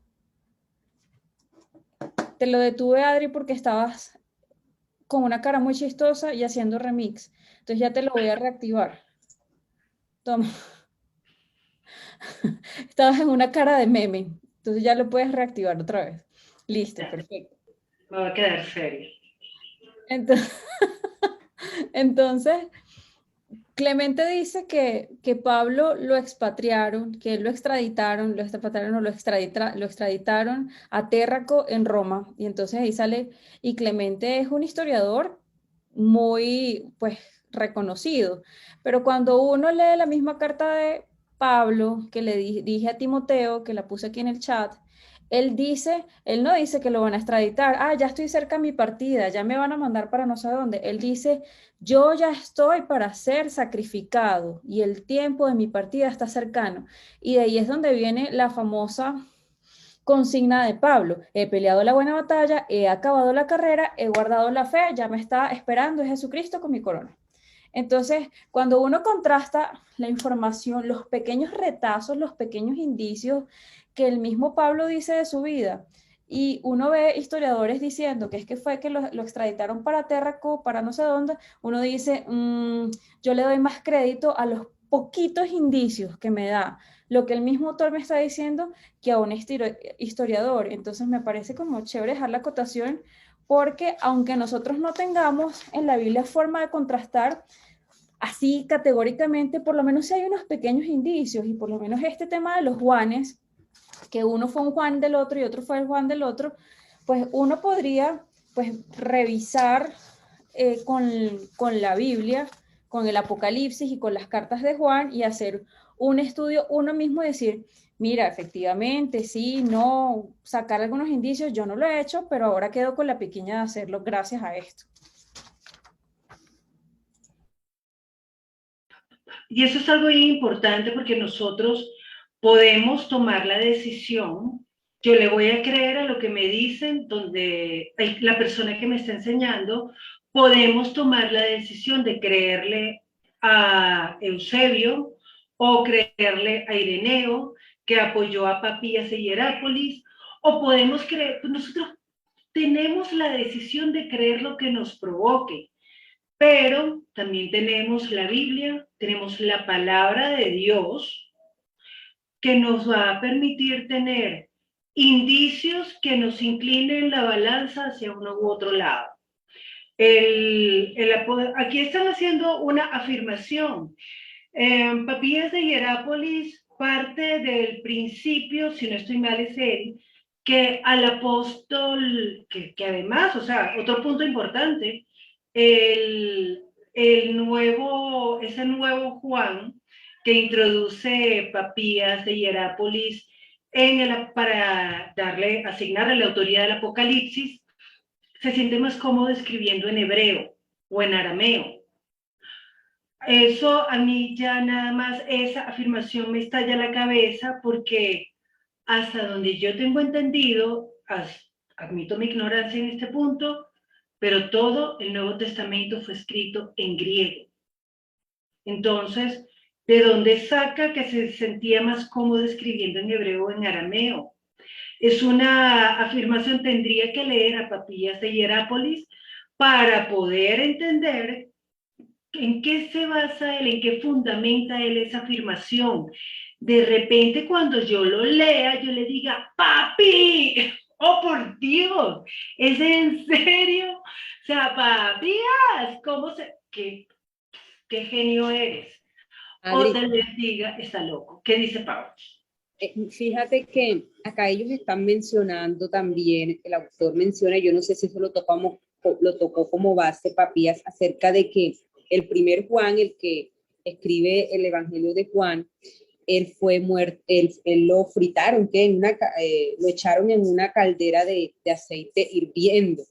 Te lo detuve, Adri, porque estabas con una cara muy chistosa y haciendo remix. Entonces ya te lo voy a reactivar. Toma. Estabas en una cara de meme. Entonces ya lo puedes reactivar otra vez. Listo, perfecto. Me va a quedar serio. Entonces, Entonces, Clemente dice que Pablo lo expatriaron, que lo extraditaron, lo extraditaron a Térraco en Roma. Y entonces ahí sale, y Clemente es un historiador muy, pues, reconocido. Pero cuando uno lee la misma carta de Pablo, que le dije a Timoteo, que la puse aquí en el chat, él no dice que lo van a extraditar. Ah, ya estoy cerca de mi partida, ya me van a mandar para no sé dónde. Él dice, yo ya estoy para ser sacrificado y el tiempo de mi partida está cercano. Y de ahí es donde viene la famosa consigna de Pablo. He peleado la buena batalla, he acabado la carrera, he guardado la fe, ya me está esperando Jesucristo con mi corona. Entonces, cuando uno contrasta la información, los pequeños retazos, los pequeños indicios que el mismo Pablo dice de su vida, y uno ve historiadores diciendo que es que fue que lo extraditaron para Térraco, para no sé dónde, uno dice, yo le doy más crédito a los poquitos indicios que me da lo que el mismo autor me está diciendo que a un historiador. Entonces me parece como chévere dejar la acotación porque aunque nosotros no tengamos en la Biblia forma de contrastar así categóricamente, por lo menos si hay unos pequeños indicios y por lo menos este tema de los Juanes, que uno fue un Juan del otro y otro fue el Juan del otro, pues uno podría pues revisar con la Biblia, con el Apocalipsis y con las cartas de Juan y hacer un estudio uno mismo y decir, mira, efectivamente, sí, no, sacar algunos indicios, yo no lo he hecho, pero ahora quedo con la pequeña de hacerlo gracias a esto. Y eso es algo muy importante porque nosotros podemos tomar la decisión. Yo le voy a creer a lo que me dicen, donde la persona que me está enseñando, podemos tomar la decisión de creerle a Eusebio o creerle a Ireneo, que apoyó a Papías y Hierápolis, o podemos creer, pues nosotros tenemos la decisión de creer lo que nos provoque. Pero también tenemos la Biblia, tenemos la palabra de Dios que nos va a permitir tener indicios que nos inclinen la balanza hacia uno u otro lado. Aquí están haciendo una afirmación. Papías de Hierápolis parte del principio, si no estoy mal es él, que al apóstol, que además, o sea, otro punto importante, ese nuevo Juan que introduce Papías de Hierápolis para asignarle la autoría del Apocalipsis, se siente más cómodo escribiendo en hebreo o en arameo. Eso a mí ya nada más, esa afirmación me estalla la cabeza porque hasta donde yo tengo entendido, admito mi ignorancia en este punto, pero todo el Nuevo Testamento fue escrito en griego. Entonces, ¿de dónde saca que se sentía más cómodo escribiendo en hebreo o en arameo? Es una afirmación, tendría que leer a Papías de Hierápolis para poder entender en qué se basa él, en qué fundamenta él esa afirmación. De repente cuando yo lo lea, yo le diga, papi, oh por Dios, ¿es en serio? O sea, Papías, ¿cómo se...? ¿Qué genio eres? Adri, O te les diga, está loco. ¿Qué dice Pablo? fíjate que acá ellos están mencionando también, el autor menciona, yo no sé si eso lo tocó como base Papías, acerca de que el primer Juan, el que escribe el Evangelio de Juan, él fue muerto, él lo fritaron, que lo echaron en una caldera de aceite hirviendo.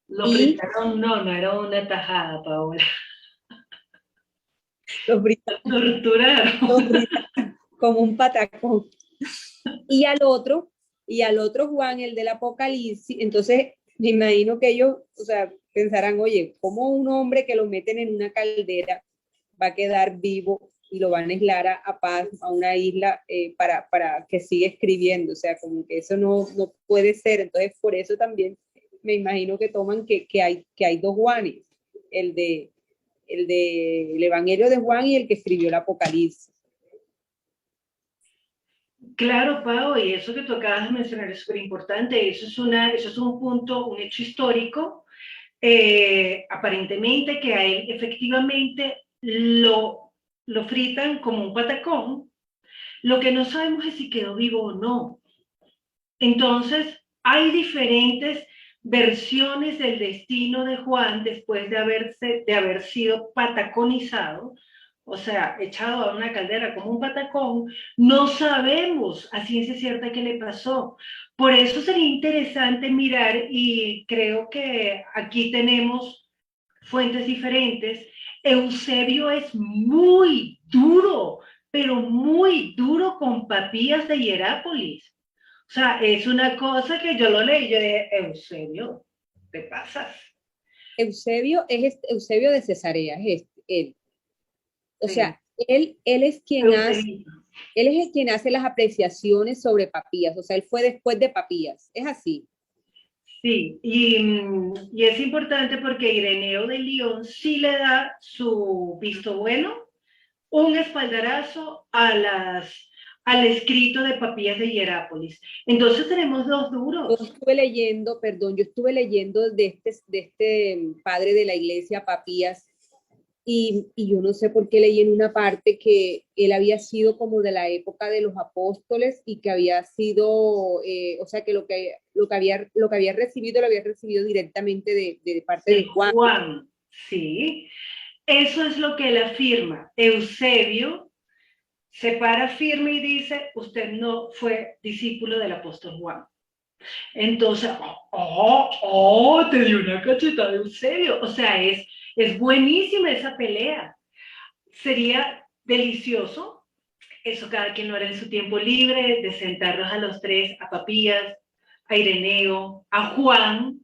Lo fritaron, no era una tajada, Paola. Lo fritaron. Torturaron. Como un patacón. Y al otro Juan, el del Apocalipsis, entonces me imagino que ellos, o sea, pensarán, oye, ¿cómo un hombre que lo meten en una caldera va a quedar vivo y lo van a aislar a paz, a una isla para que siga escribiendo? O sea, como que eso no puede ser. Entonces, por eso también me imagino que toman que hay dos Juanes, el Evangelio de Juan y el que escribió el Apocalipsis. Claro, Pau, y eso que tú acabas de mencionar es súper importante. Eso es un punto, un hecho histórico aparentemente que a él efectivamente lo fritan como un patacón. Lo que no sabemos es si quedó vivo o no. Entonces, hay diferentes versiones del destino de Juan después de haber sido pataconizado, o sea, echado a una caldera como un patacón. No sabemos a ciencia cierta qué le pasó. Por eso sería interesante mirar, y creo que aquí tenemos fuentes diferentes. Eusebio es muy duro, pero muy duro con Papías de Hierápolis. O sea, es una cosa que yo lo leí y yo dije, Eusebio, te pasas. Eusebio es Eusebio de Cesarea, él. O Sí, sea, él es quien hace, Eusebio. él es el quien hace las apreciaciones sobre Papías, o sea, él fue después de Papías, es así. Sí, y es importante porque Ireneo de León sí le da su visto bueno, un espaldarazo al escrito de Papías de Hierápolis. Entonces tenemos dos Yo duros. estuve leyendo, perdón, yo estuve leyendo de este padre de la iglesia, Papías, y yo no sé por qué leí en una parte que él había sido como de la época de los apóstoles y que había sido, o sea, que lo que había recibido lo había recibido directamente de parte De de Juan. Juan, ¿sí? Eso es lo que él afirma. Eusebio se para firme y dice, usted no fue discípulo del apóstol Juan. Entonces, te dio una cacheta de Eusebio. O sea, es buenísima esa pelea. Sería delicioso, eso cada quien lo hará en su tiempo libre, de sentarnos a los tres, a Papías, a Ireneo, a Juan,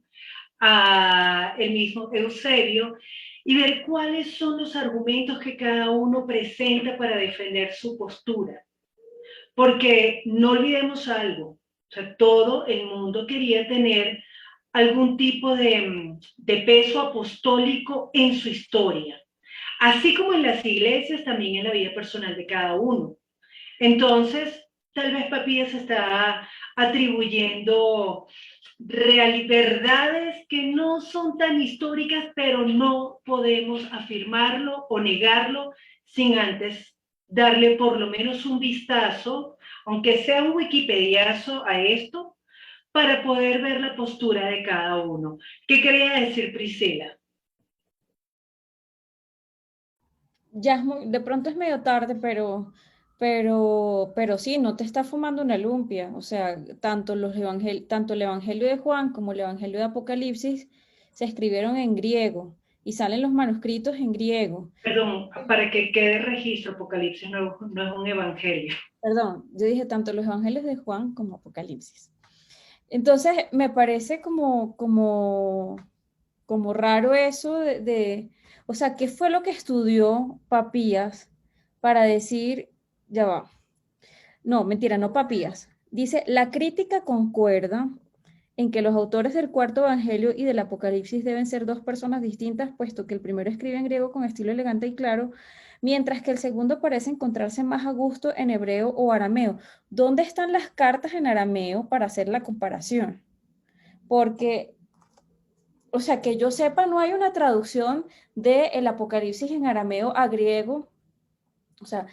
a el mismo Eusebio, y ver cuáles son los argumentos que cada uno presenta para defender su postura. Porque no olvidemos algo, o sea, todo el mundo quería tener algún tipo de peso apostólico en su historia, así como en las iglesias, también en la vida personal de cada uno. Entonces, tal vez Papías está atribuyendo verdades que no son tan históricas, pero no podemos afirmarlo o negarlo sin antes darle por lo menos un vistazo, aunque sea un wikipediazo a esto, para poder ver la postura de cada uno. ¿Qué quería decir Priscila? Ya es de pronto es medio tarde, pero sí, no te está fumando una lumpia. O sea, tanto el Evangelio de Juan como el Evangelio de Apocalipsis se escribieron en griego y salen los manuscritos en griego. Perdón, para que quede registro, Apocalipsis no es un evangelio. Perdón, yo dije tanto los Evangelios de Juan como Apocalipsis. Entonces, me parece como raro eso o sea, ¿qué fue lo que estudió Papías para decir, ya va? No, mentira, no Papías. Dice, la crítica concuerda en que los autores del cuarto evangelio y del Apocalipsis deben ser dos personas distintas, puesto que el primero escribe en griego con estilo elegante y claro, mientras que el segundo parece encontrarse más a gusto en hebreo o arameo. ¿Dónde están las cartas en arameo para hacer la comparación? Porque, o sea, que yo sepa, no hay una traducción del Apocalipsis en arameo a griego. O sea,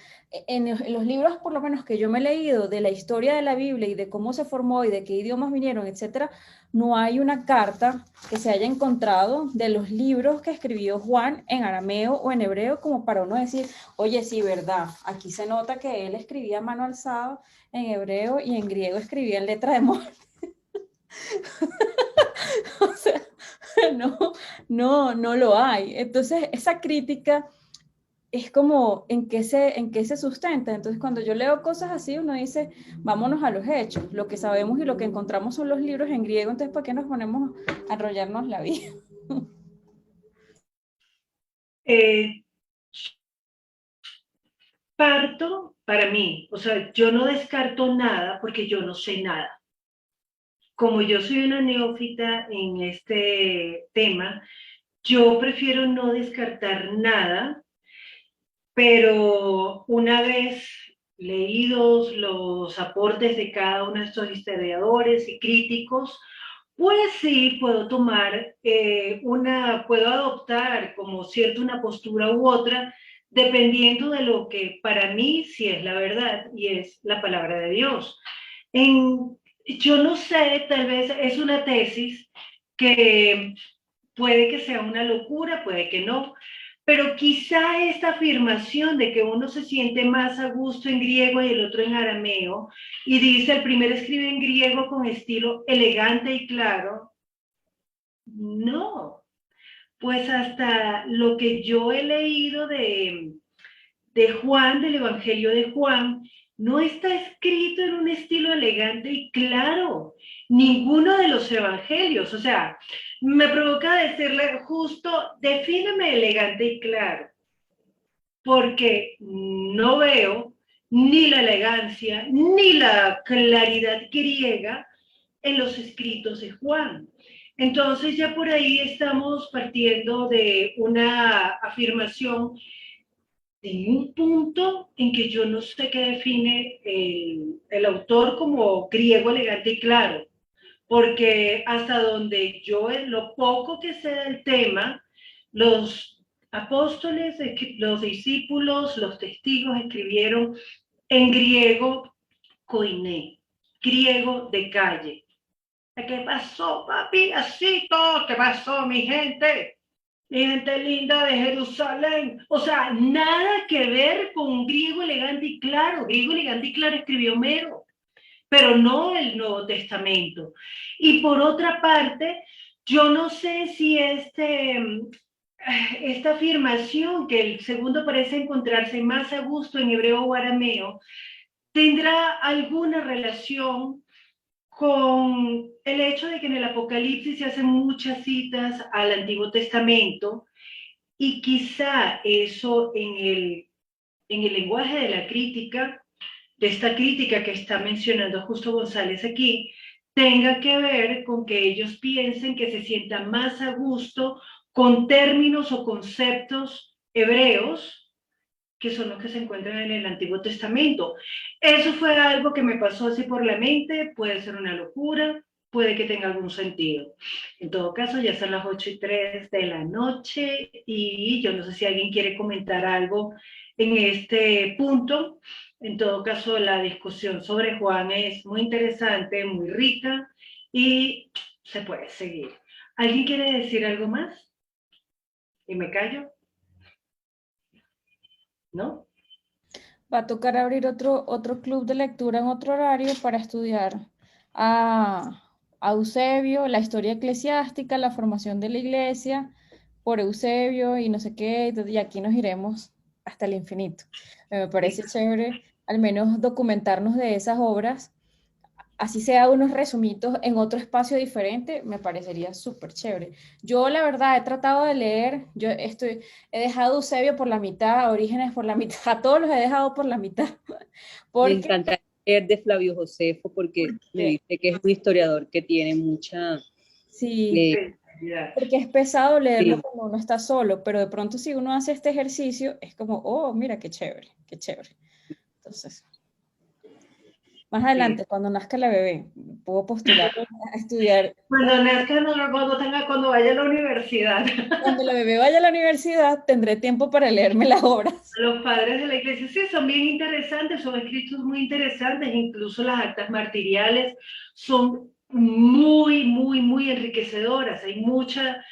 en los libros por lo menos que yo me he leído de la historia de la Biblia y de cómo se formó y de qué idiomas vinieron, etcétera, no hay una carta que se haya encontrado de los libros que escribió Juan en arameo o en hebreo como para uno decir, oye, sí, verdad, aquí se nota que él escribía a mano alzada en hebreo y en griego escribía en letra de muerte. O sea, no lo hay. Entonces, esa crítica es como en qué se sustenta. Entonces, cuando yo leo cosas así, uno dice, vámonos a los hechos. Lo que sabemos y lo que encontramos son los libros en griego, entonces, ¿para qué nos ponemos a enrollarnos la vida? Eh, Parto para mí, o sea, yo no descarto nada porque yo no sé nada. Como yo soy una neófita en este tema, yo prefiero no descartar nada, pero una vez leídos los aportes de cada uno de estos historiadores y críticos, pues sí, puedo tomar puedo adoptar como cierto una postura u otra, dependiendo de lo que para mí sí es la verdad y es la palabra de Dios. En, yo no sé, tal vez es una tesis que puede que sea una locura, puede que no, pero quizá esta afirmación de que uno se siente más a gusto en griego y el otro en arameo, y dice el primero escribe en griego con estilo elegante y claro, no, pues hasta lo que yo he leído de Juan, del Evangelio de Juan, no está escrito en un estilo elegante y claro, ninguno de los evangelios, o sea, me provoca decirle justo, defíneme elegante y claro, porque no veo ni la elegancia ni la claridad griega en los escritos de Juan. Entonces ya por ahí estamos partiendo de una afirmación en un punto en que yo no sé qué define el autor como griego elegante y claro, porque hasta donde yo, lo poco que sé del tema, los apóstoles, los discípulos, los testigos escribieron en griego koiné, griego de calle. ¿Qué pasó, papi? Así todo, ¿qué pasó, mi gente? Mi gente linda de Jerusalén. O sea, nada que ver con un griego elegante y claro. Griego elegante y claro escribió Homero, pero no el Nuevo Testamento. Y por otra parte, yo no sé si esta afirmación, que el segundo parece encontrarse más a gusto en hebreo o arameo, tendrá alguna relación con el hecho de que en el Apocalipsis se hacen muchas citas al Antiguo Testamento y quizá eso en el lenguaje de la crítica, de esta crítica que está mencionando Justo González aquí, tenga que ver con que ellos piensen que se sientan más a gusto con términos o conceptos hebreos que son los que se encuentran en el Antiguo Testamento. Eso fue algo que me pasó así por la mente, puede ser una locura, puede que tenga algún sentido. En todo caso, ya son las 8:03 de la noche y yo no sé si alguien quiere comentar algo en este punto. En todo caso, la discusión sobre Juan es muy interesante, muy rica y se puede seguir. ¿Alguien quiere decir algo más? ¿Y me callo? ¿No? Va a tocar abrir otro club de lectura en otro horario para estudiar a Eusebio, la historia eclesiástica, la formación de la iglesia por Eusebio y no sé qué, y aquí nos iremos hasta el infinito. Me parece chévere al menos documentarnos de esas obras, así sea unos resumitos en otro espacio diferente, me parecería súper chévere. Yo la verdad he tratado de leer, he dejado Eusebio por la mitad, Orígenes por la mitad, a todos los he dejado por la mitad, Me porque, encanta leer de Flavio Josefo porque me dice que es un historiador que tiene mucha... sí, porque es pesado leerlo sí. cuando uno está solo, pero de pronto si uno hace este ejercicio, es como, oh, mira, qué chévere, qué chévere. Entonces, más adelante, cuando nazca la bebé, puedo postular a estudiar. Cuando nazca, cuando vaya a la universidad. Cuando la bebé vaya a la universidad, tendré tiempo para leerme las obras. Los padres de la iglesia, sí, son bien interesantes, son escritos muy interesantes, incluso las actas martiriales son muy, muy, muy enriquecedoras, hay mucha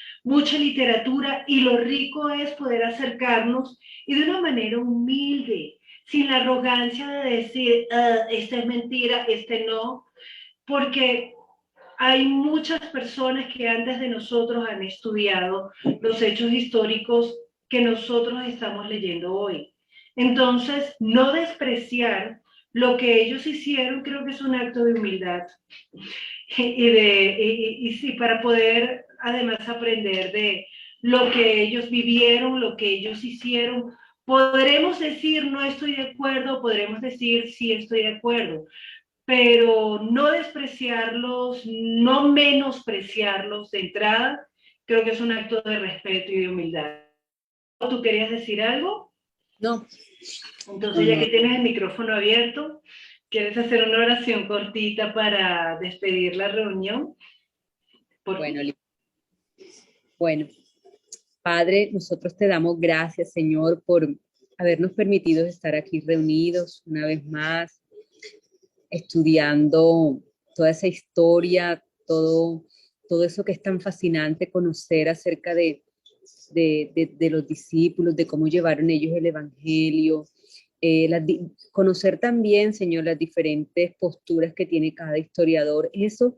literatura y lo rico es poder acercarnos y de una manera humilde, sin la arrogancia de decir, esta es mentira, este no, porque hay muchas personas que antes de nosotros han estudiado los hechos históricos que nosotros estamos leyendo hoy. Entonces, no despreciar lo que ellos hicieron creo que es un acto de humildad y sí, para poder además aprender de lo que ellos vivieron, lo que ellos hicieron. Podremos decir no estoy de acuerdo, podremos decir sí estoy de acuerdo, pero no despreciarlos, no menospreciarlos de entrada, creo que es un acto de respeto y de humildad. ¿Tú querías decir algo? No. Entonces, ya que tienes el micrófono abierto, ¿quieres hacer una oración cortita para despedir la reunión? Bueno, bueno, Padre, nosotros te damos gracias, Señor, por habernos permitido estar aquí reunidos una vez más, estudiando toda esa historia, todo eso que es tan fascinante conocer acerca de los discípulos, de cómo llevaron ellos el evangelio, conocer también, Señor, las diferentes posturas que tiene cada historiador. Eso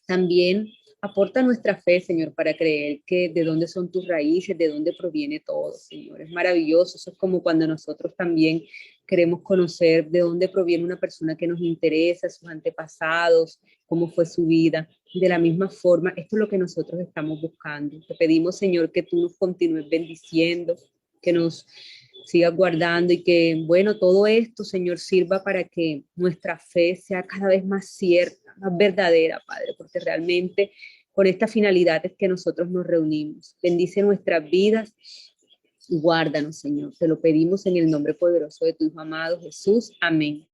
también aporta nuestra fe, Señor, para creer que de dónde son tus raíces, de dónde proviene todo, Señor. Es maravilloso. Eso es como cuando nosotros también queremos conocer de dónde proviene una persona que nos interesa, sus antepasados, cómo fue su vida. De la misma forma, esto es lo que nosotros estamos buscando. Te pedimos, Señor, que tú nos continúes bendiciendo, que nos sigas guardando y que, bueno, todo esto, Señor, sirva para que nuestra fe sea cada vez más cierta, más verdadera, Padre, porque realmente con esta finalidad es que nosotros nos reunimos. Bendice nuestras vidas y guárdanos, Señor. Te lo pedimos en el nombre poderoso de tu Hijo amado, Jesús. Amén.